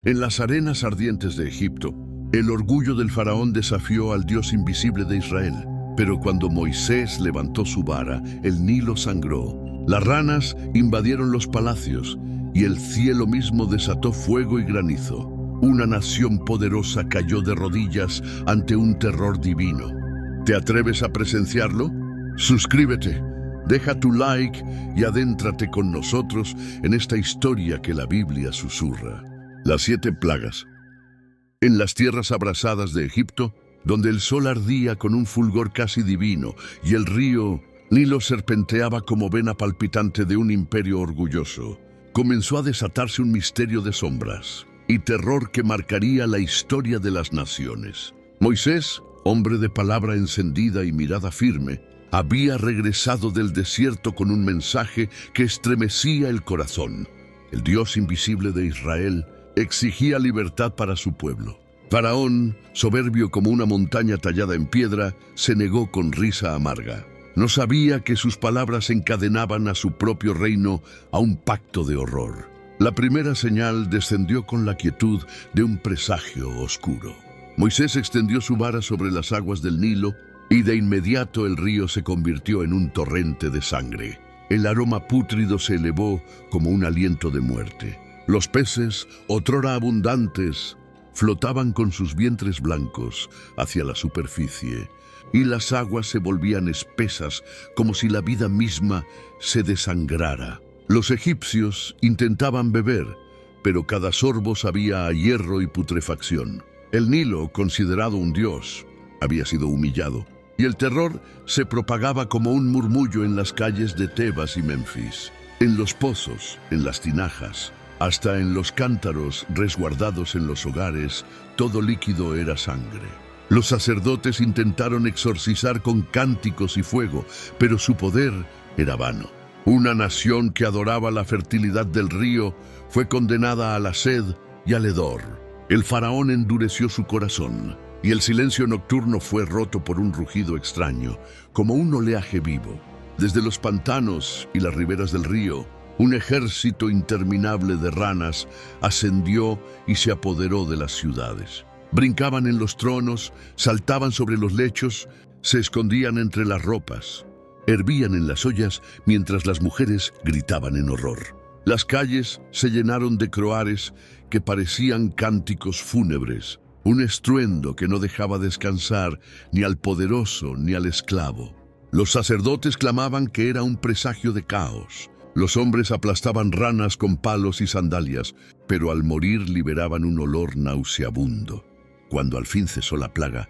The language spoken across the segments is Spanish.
En las arenas ardientes de Egipto, el orgullo del faraón desafió al Dios invisible de Israel. Pero cuando Moisés levantó su vara, el Nilo sangró. Las ranas invadieron los palacios y el cielo mismo desató fuego y granizo. Una nación poderosa cayó de rodillas ante un terror divino. ¿Te atreves a presenciarlo? Suscríbete, deja tu like y adéntrate con nosotros en esta historia que la Biblia susurra. Las 7 plagas. En las tierras abrasadas de Egipto, donde el sol ardía con un fulgor casi divino y el río Nilo serpenteaba como vena palpitante de un imperio orgulloso, comenzó a desatarse un misterio de sombras y terror que marcaría la historia de las naciones. Moisés, hombre de palabra encendida y mirada firme, había regresado del desierto con un mensaje que estremecía el corazón. El Dios invisible de Israel exigía libertad para su pueblo. Faraón, soberbio como una montaña tallada en piedra, se negó con risa amarga. No sabía que sus palabras encadenaban a su propio reino a un pacto de horror. La primera señal descendió con la quietud de un presagio oscuro. Moisés extendió su vara sobre las aguas del Nilo y de inmediato el río se convirtió en un torrente de sangre. El aroma pútrido se elevó como un aliento de muerte. Los peces, otrora abundantes, flotaban con sus vientres blancos hacia la superficie, y las aguas se volvían espesas como si la vida misma se desangrara. Los egipcios intentaban beber, pero cada sorbo sabía a hierro y putrefacción. El Nilo, considerado un dios, había sido humillado, y el terror se propagaba como un murmullo en las calles de Tebas y Memphis, en los pozos, en las tinajas, hasta en los cántaros resguardados en los hogares. Todo líquido era sangre. Los sacerdotes intentaron exorcizar con cánticos y fuego, pero su poder era vano. Una nación que adoraba la fertilidad del río fue condenada a la sed y al hedor. El faraón endureció su corazón, y el silencio nocturno fue roto por un rugido extraño, como un oleaje vivo. Desde los pantanos y las riberas del río, un ejército interminable de ranas ascendió y se apoderó de las ciudades. Brincaban en los tronos, saltaban sobre los lechos, se escondían entre las ropas, hervían en las ollas mientras las mujeres gritaban en horror. Las calles se llenaron de croares que parecían cánticos fúnebres, un estruendo que no dejaba descansar ni al poderoso ni al esclavo. Los sacerdotes clamaban que era un presagio de caos. Los hombres aplastaban ranas con palos y sandalias, pero al morir liberaban un olor nauseabundo. Cuando al fin cesó la plaga,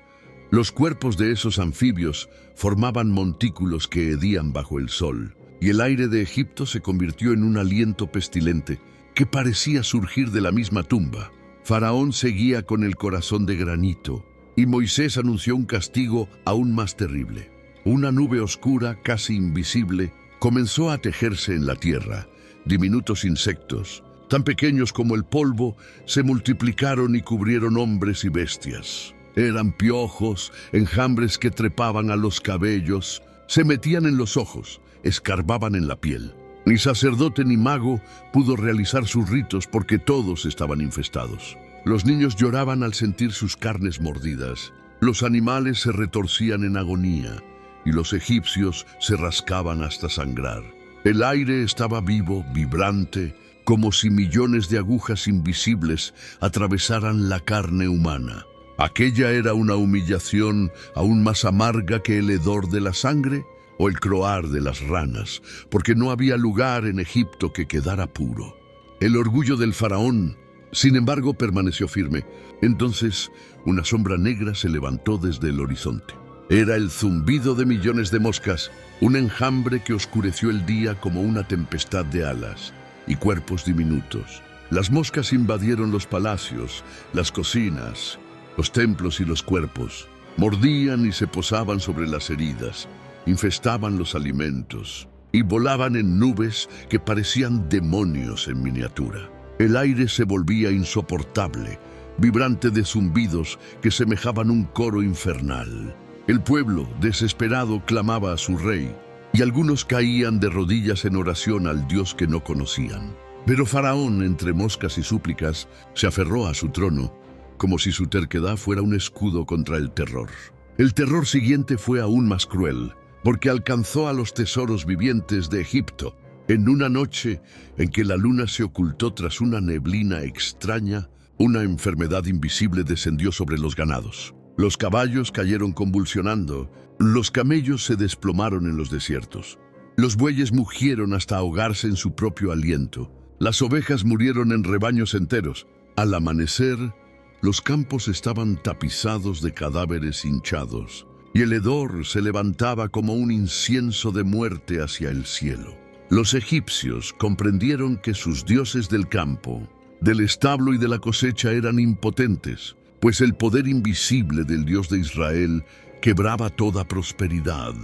los cuerpos de esos anfibios formaban montículos que hedían bajo el sol, y el aire de Egipto se convirtió en un aliento pestilente que parecía surgir de la misma tumba. Faraón seguía con el corazón de granito, y Moisés anunció un castigo aún más terrible. Una nube oscura, casi invisible, comenzó a tejerse en la tierra. Diminutos insectos, tan pequeños como el polvo, se multiplicaron y cubrieron hombres y bestias. Eran piojos, enjambres que trepaban a los cabellos, se metían en los ojos, escarbaban en la piel. Ni sacerdote ni mago pudo realizar sus ritos porque todos estaban infestados. Los niños lloraban al sentir sus carnes mordidas. Los animales se retorcían en agonía y los egipcios se rascaban hasta sangrar. El aire estaba vivo, vibrante, como si millones de agujas invisibles atravesaran la carne humana. ¿Aquella era una humillación aún más amarga que el hedor de la sangre o el croar de las ranas? Porque no había lugar en Egipto que quedara puro. El orgullo del faraón, sin embargo, permaneció firme. Entonces, una sombra negra se levantó desde el horizonte. Era el zumbido de millones de moscas, un enjambre que oscureció el día como una tempestad de alas y cuerpos diminutos. Las moscas invadieron los palacios, las cocinas, los templos y los cuerpos. Mordían y se posaban sobre las heridas, infestaban los alimentos y volaban en nubes que parecían demonios en miniatura. El aire se volvía insoportable, vibrante de zumbidos que semejaban un coro infernal. El pueblo, desesperado, clamaba a su rey, y algunos caían de rodillas en oración al Dios que no conocían. Pero Faraón, entre moscas y súplicas, se aferró a su trono, como si su terquedad fuera un escudo contra el terror. El terror siguiente fue aún más cruel, porque alcanzó a los tesoros vivientes de Egipto. En una noche en que la luna se ocultó tras una neblina extraña, una enfermedad invisible descendió sobre los ganados. Los caballos cayeron convulsionando, los camellos se desplomaron en los desiertos. Los bueyes mugieron hasta ahogarse en su propio aliento. Las ovejas murieron en rebaños enteros. Al amanecer, los campos estaban tapizados de cadáveres hinchados, y el hedor se levantaba como un incienso de muerte hacia el cielo. Los egipcios comprendieron que sus dioses del campo, del establo y de la cosecha eran impotentes, pues el poder invisible del Dios de Israel quebraba toda prosperidad.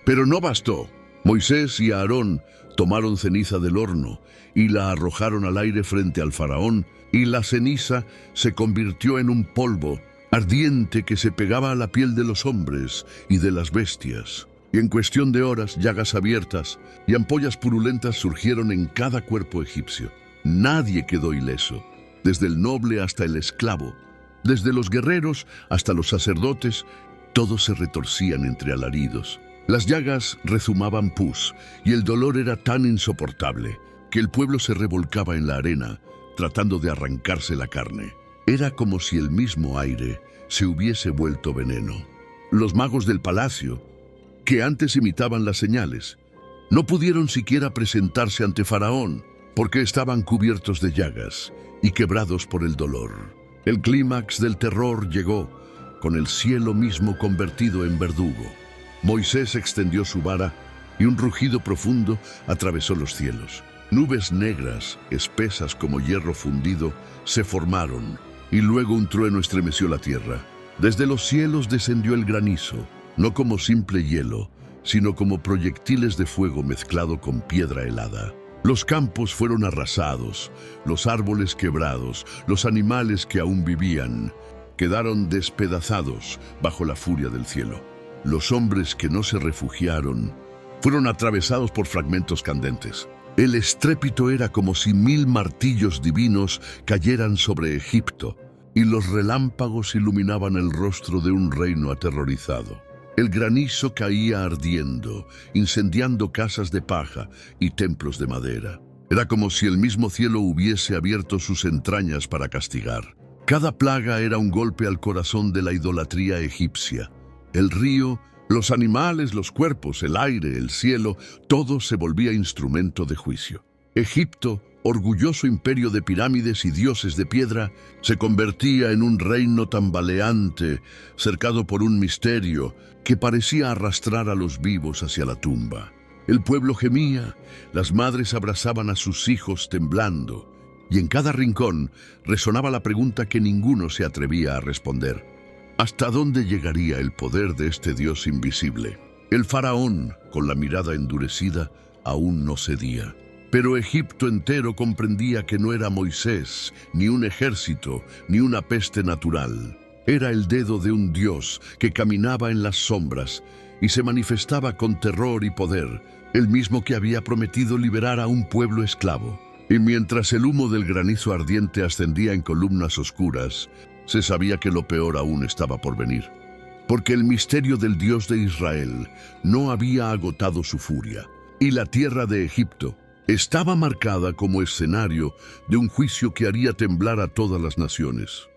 Pero no bastó. Moisés y Aarón tomaron ceniza del horno y la arrojaron al aire frente al faraón, y la ceniza se convirtió en un polvo ardiente que se pegaba a la piel de los hombres y de las bestias. Y en cuestión de horas, llagas abiertas y ampollas purulentas surgieron en cada cuerpo egipcio. Nadie quedó ileso, desde el noble hasta el esclavo, desde los guerreros hasta los sacerdotes, todos se retorcían entre alaridos. Las llagas rezumaban pus, y el dolor era tan insoportable que el pueblo se revolcaba en la arena, tratando de arrancarse la carne. Era como si el mismo aire se hubiese vuelto veneno. Los magos del palacio, que antes imitaban las señales, no pudieron siquiera presentarse ante Faraón, porque estaban cubiertos de llagas y quebrados por el dolor. El clímax del terror llegó, con el cielo mismo convertido en verdugo. Moisés extendió su vara y un rugido profundo atravesó los cielos. Nubes negras, espesas como hierro fundido, se formaron, y luego un trueno estremeció la tierra. Desde los cielos descendió el granizo, no como simple hielo, sino como proyectiles de fuego mezclado con piedra helada. Los campos fueron arrasados, los árboles quebrados, los animales que aún vivían quedaron despedazados bajo la furia del cielo. Los hombres que no se refugiaron fueron atravesados por fragmentos candentes. El estrépito era como si 1000 martillos divinos cayeran sobre Egipto, y los relámpagos iluminaban el rostro de un reino aterrorizado. El granizo caía ardiendo, incendiando casas de paja y templos de madera. Era como si el mismo cielo hubiese abierto sus entrañas para castigar. Cada plaga era un golpe al corazón de la idolatría egipcia. El río, los animales, los cuerpos, el aire, el cielo, todo se volvía instrumento de juicio. Egipto, orgulloso imperio de pirámides y dioses de piedra, se convertía en un reino tambaleante, cercado por un misterio que parecía arrastrar a los vivos hacia la tumba. El pueblo gemía, las madres abrazaban a sus hijos temblando, y en cada rincón resonaba la pregunta que ninguno se atrevía a responder: ¿hasta dónde llegaría el poder de este Dios invisible? El faraón, con la mirada endurecida, aún no cedía. Pero Egipto entero comprendía que no era Moisés, ni un ejército, ni una peste natural. Era el dedo de un Dios que caminaba en las sombras y se manifestaba con terror y poder, el mismo que había prometido liberar a un pueblo esclavo. Y mientras el humo del granizo ardiente ascendía en columnas oscuras, se sabía que lo peor aún estaba por venir, porque el misterio del Dios de Israel no había agotado su furia, y la tierra de Egipto estaba marcada como escenario de un juicio que haría temblar a todas las naciones.